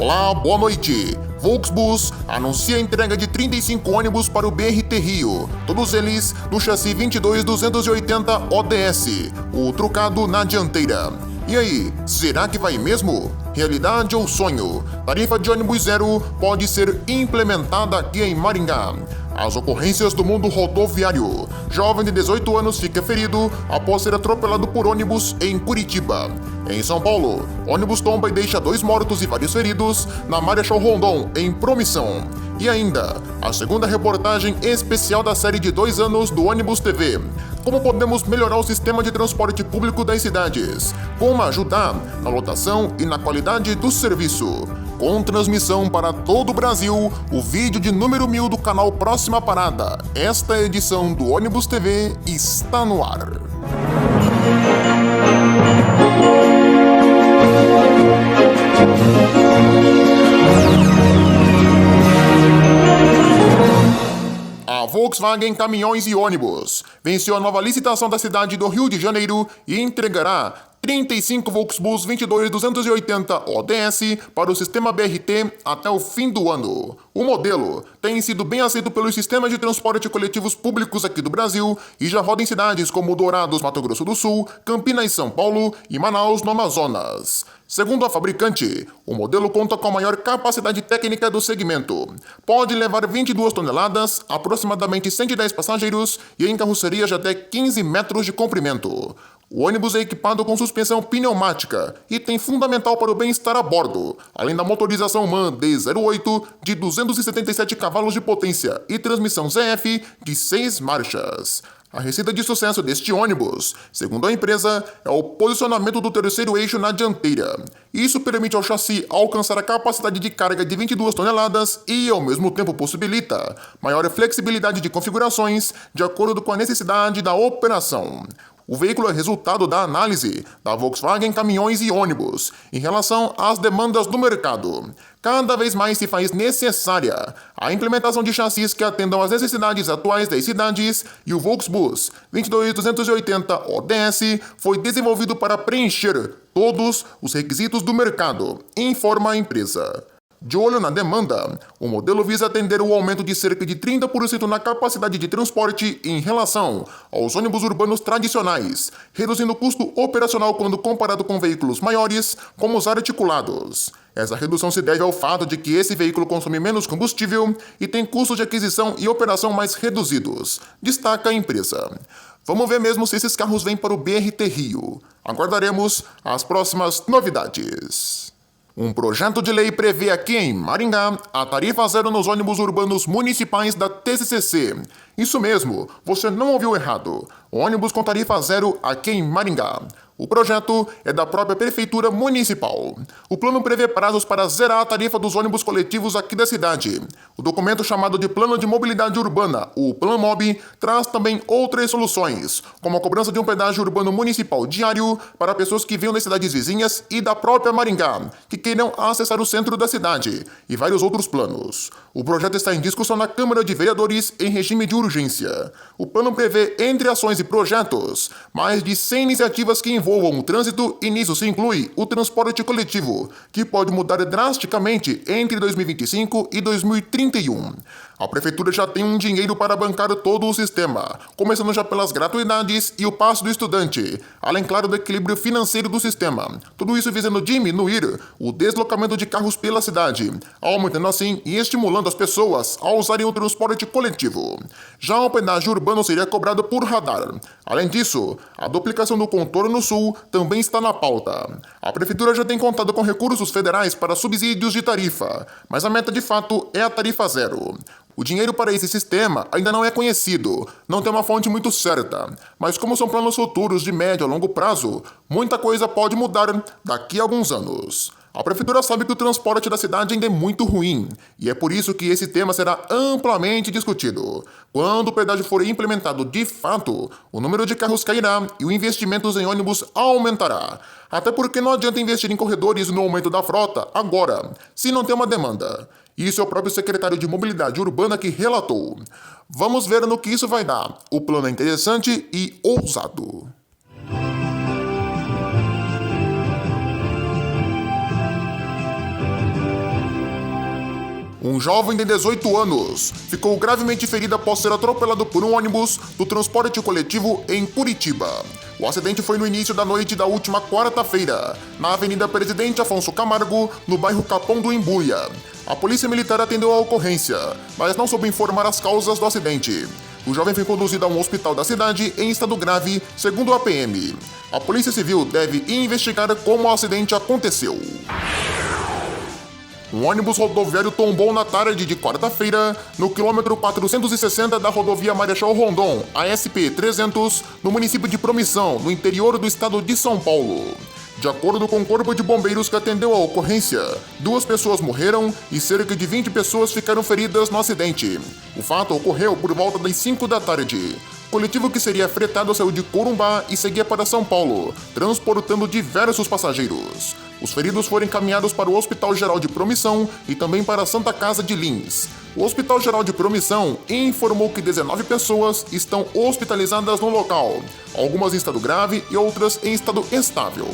Olá, boa noite. Volksbus anuncia a entrega de 35 ônibus para o BRT Rio, todos eles no chassi 22280 ODS, o trucado na dianteira. E aí, será que vai mesmo? Realidade ou sonho? Tarifa de ônibus zero pode ser implementada aqui em Maringá. As ocorrências do mundo rodoviário. Jovem de 18 anos fica ferido após ser atropelado por ônibus em Curitiba. Em São Paulo, ônibus tomba e deixa 2 mortos e vários feridos na Marechal Rondon, em Promissão. E ainda, a segunda reportagem especial da série de 2 anos do Ônibus TV. Como podemos melhorar o sistema de transporte público das cidades? Como ajudar na lotação e na qualidade do serviço? Com transmissão para todo o Brasil, o vídeo de número 1000 do canal Próxima Parada. Esta edição do Ônibus TV está no ar. A Volkswagen Caminhões e Ônibus venceu a nova licitação da cidade do Rio de Janeiro e entregará 35 Volksbus 22280 ODS para o sistema BRT até o fim do ano. O modelo tem sido bem aceito pelos sistemas de transporte coletivos públicos aqui do Brasil e já roda em cidades como Dourados, Mato Grosso do Sul, Campinas, São Paulo e Manaus, no Amazonas. Segundo a fabricante, o modelo conta com a maior capacidade técnica do segmento. Pode levar 22 toneladas, aproximadamente 110 passageiros e em carroceria de até 15 metros de comprimento. O ônibus é equipado com suspensão pneumática e tem fundamental para o bem-estar a bordo, além da motorização MAN D08 de 277 cavalos de potência e transmissão ZF de 6 marchas. A receita de sucesso deste ônibus, segundo a empresa, é o posicionamento do terceiro eixo na dianteira. Isso permite ao chassi alcançar a capacidade de carga de 22 toneladas e, ao mesmo tempo, possibilita maior flexibilidade de configurações de acordo com a necessidade da operação. O veículo é resultado da análise da Volkswagen Caminhões e Ônibus em relação às demandas do mercado. Cada vez mais se faz necessária a implementação de chassis que atendam às necessidades atuais das cidades e o Volksbus 22280 ODS foi desenvolvido para preencher todos os requisitos do mercado, informa a empresa. De olho na demanda, o modelo visa atender o aumento de cerca de 30% na capacidade de transporte em relação aos ônibus urbanos tradicionais, reduzindo o custo operacional quando comparado com veículos maiores, como os articulados. Essa redução se deve ao fato de que esse veículo consome menos combustível e tem custos de aquisição e operação mais reduzidos, destaca a empresa. Vamos ver mesmo se esses carros vêm para o BRT Rio. Aguardaremos as próximas novidades. Um projeto de lei prevê aqui em Maringá a tarifa zero nos ônibus urbanos municipais da TCCC. Isso mesmo, você não ouviu errado. Ônibus com tarifa zero aqui em Maringá. O projeto é da própria Prefeitura Municipal. O plano prevê prazos para zerar a tarifa dos ônibus coletivos aqui da cidade. O documento chamado de Plano de Mobilidade Urbana, o PlanMob, traz também outras soluções, como a cobrança de um pedágio urbano municipal diário para pessoas que venham das cidades vizinhas e da própria Maringá, que queiram acessar o centro da cidade, e vários outros planos. O projeto está em discussão na Câmara de Vereadores em regime de urgência. O plano prevê, entre ações e projetos, mais de 100 iniciativas que envolvam o trânsito e nisso se inclui o transporte coletivo, que pode mudar drasticamente entre 2025 e 2031. A Prefeitura já tem um dinheiro para bancar todo o sistema, começando já pelas gratuidades e o passe do estudante, além, claro, do equilíbrio financeiro do sistema. Tudo isso visando diminuir o deslocamento de carros pela cidade, aumentando assim e estimulando as pessoas a usarem o transporte coletivo. Já o pedágio urbano seria cobrado por radar. Além disso, a duplicação do contorno sul também está na pauta. A Prefeitura já tem contado com recursos federais para subsídios de tarifa, mas a meta de fato é a tarifa zero. O dinheiro para esse sistema ainda não é conhecido, não tem uma fonte muito certa, mas como são planos futuros de médio a longo prazo, muita coisa pode mudar daqui a alguns anos. A Prefeitura sabe que o transporte da cidade ainda é muito ruim, e é por isso que esse tema será amplamente discutido. Quando o pedágio for implementado de fato, o número de carros cairá e o investimento em ônibus aumentará. Até porque não adianta investir em corredores no aumento da frota agora, se não tem uma demanda. Isso é o próprio secretário de Mobilidade Urbana que relatou. Vamos ver no que isso vai dar. O plano é interessante e ousado. Um jovem de 18 anos ficou gravemente ferido após ser atropelado por um ônibus do transporte coletivo em Curitiba. O acidente foi no início da noite da última quarta-feira, na Avenida Presidente Afonso Camargo, no bairro Capão do Embuia. A polícia militar atendeu a ocorrência, mas não soube informar as causas do acidente. O jovem foi conduzido a um hospital da cidade em estado grave, segundo a PM. A Polícia Civil deve investigar como o acidente aconteceu. Um ônibus rodoviário tombou na tarde de quarta-feira no quilômetro 460 da rodovia Marechal Rondon, a SP-300, no município de Promissão, no interior do estado de São Paulo. De acordo com o Corpo de Bombeiros que atendeu a ocorrência, 2 pessoas morreram e cerca de 20 pessoas ficaram feridas no acidente. O fato ocorreu por volta das 5 da tarde. O coletivo que seria fretado saiu de Corumbá e seguia para São Paulo, transportando diversos passageiros. Os feridos foram encaminhados para o Hospital Geral de Promissão e também para a Santa Casa de Lins. O Hospital Geral de Promissão informou que 19 pessoas estão hospitalizadas no local, algumas em estado grave e outras em estado estável.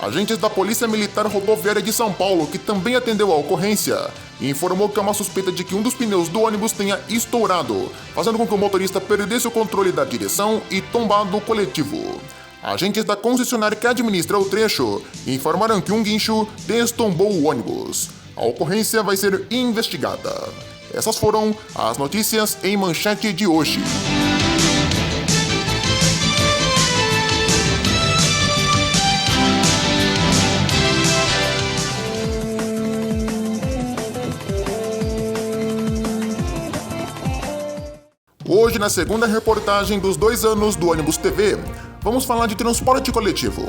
Agentes da Polícia Militar Rodoviária de São Paulo, que também atendeu a ocorrência, informou que há uma suspeita de que um dos pneus do ônibus tenha estourado, fazendo com que o motorista perdesse o controle da direção e tombado o coletivo. Agentes da concessionária que administra o trecho informaram que um guincho destombou o ônibus. A ocorrência vai ser investigada. Essas foram as notícias em manchete de hoje. Hoje, na segunda reportagem dos 2 anos do Ônibus TV, vamos falar de transporte coletivo.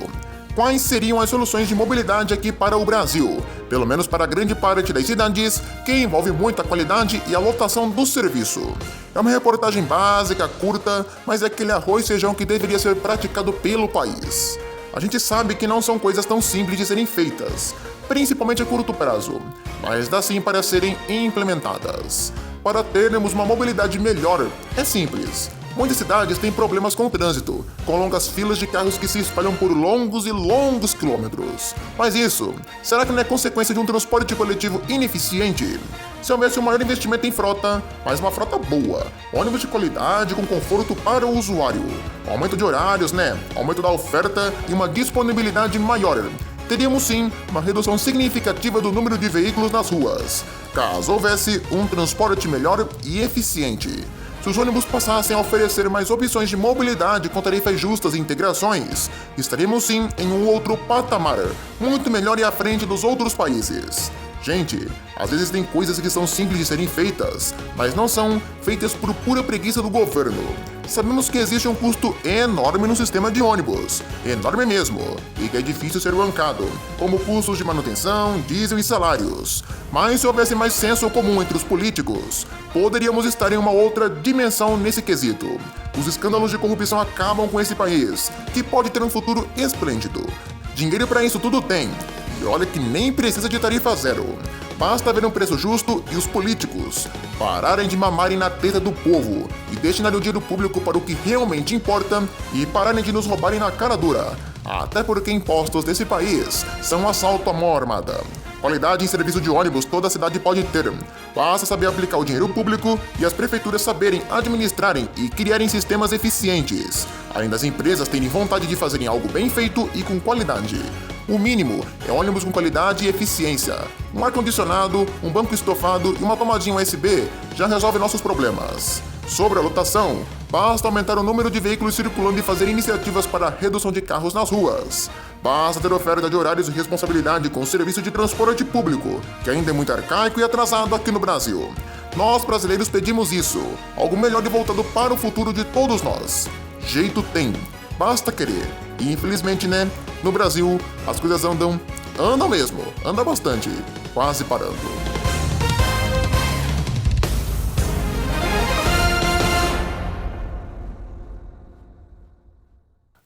Quais seriam as soluções de mobilidade aqui para o Brasil, pelo menos para grande parte das cidades, que envolve muita qualidade e a lotação do serviço. É uma reportagem básica, curta, mas é aquele arroz e feijão que deveria ser praticado pelo país. A gente sabe que não são coisas tão simples de serem feitas, principalmente a curto prazo, mas dá sim para serem implementadas. Para termos uma mobilidade melhor, é simples. Muitas cidades têm problemas com o trânsito, com longas filas de carros que se espalham por longos e longos quilômetros. Mas isso, será que não é consequência de um transporte coletivo ineficiente? Se houvesse um maior investimento em frota, mas uma frota boa, ônibus de qualidade com conforto para o usuário, aumento de horários, aumento da oferta e uma disponibilidade maior, teríamos sim uma redução significativa do número de veículos nas ruas, caso houvesse um transporte melhor e eficiente. Se os ônibus passassem a oferecer mais opções de mobilidade com tarifas justas e integrações, estaríamos sim em um outro patamar, muito melhor e à frente dos outros países. Gente, às vezes tem coisas que são simples de serem feitas, mas não são feitas por pura preguiça do governo. Sabemos que existe um custo enorme no sistema de ônibus, enorme mesmo, e que é difícil ser bancado, como custos de manutenção, diesel e salários. Mas se houvesse mais senso comum entre os políticos, poderíamos estar em uma outra dimensão nesse quesito. Os escândalos de corrupção acabam com esse país, que pode ter um futuro esplêndido. Dinheiro para isso tudo tem. E olha que nem precisa de tarifa zero. Basta haver um preço justo e os políticos pararem de mamarem na teta do povo e destinarem o dinheiro público para o que realmente importa e pararem de nos roubarem na cara dura. Até porque impostos desse país são um assalto à mão armada. Qualidade em serviço de ônibus toda a cidade pode ter. Basta saber aplicar o dinheiro público e as prefeituras saberem administrarem e criarem sistemas eficientes. Além das empresas terem vontade de fazerem algo bem feito e com qualidade. O mínimo é ônibus com qualidade e eficiência. Um ar-condicionado, um banco estofado e uma tomadinha USB já resolve nossos problemas. Sobre a lotação, basta aumentar o número de veículos circulando e fazer iniciativas para a redução de carros nas ruas. Basta ter oferta de horários e responsabilidade com o serviço de transporte público, que ainda é muito arcaico e atrasado aqui no Brasil. Nós, brasileiros, pedimos isso, algo melhor e voltado para o futuro de todos nós. Jeito tem, basta querer. E infelizmente, no Brasil, as coisas andam mesmo, anda bastante, quase parando.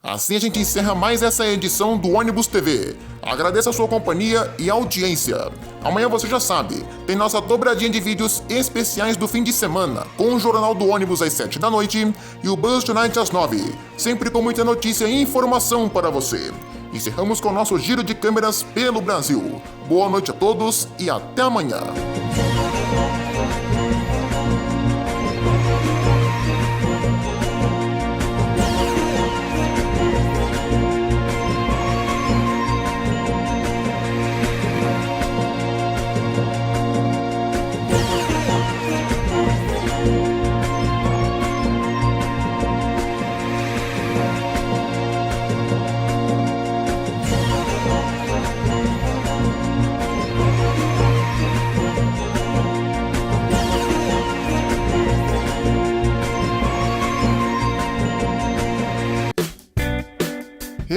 Assim a gente encerra mais essa edição do Ônibus TV. Agradeço a sua companhia e audiência. Amanhã você já sabe, tem nossa dobradinha de vídeos especiais do fim de semana, com o Jornal do Ônibus às 7 da noite e o Buzz Tonight às 9, sempre com muita notícia e informação para você. Encerramos com o nosso giro de câmeras pelo Brasil. Boa noite a todos e até amanhã.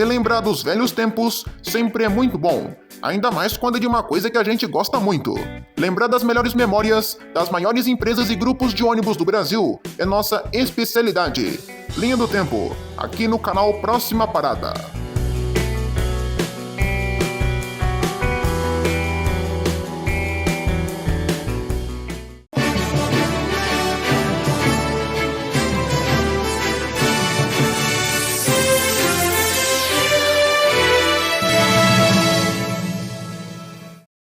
Relembrar dos velhos tempos sempre é muito bom, ainda mais quando é de uma coisa que a gente gosta muito. Lembrar das melhores memórias das maiores empresas e grupos de ônibus do Brasil é nossa especialidade. Linha do Tempo, aqui no canal Próxima Parada.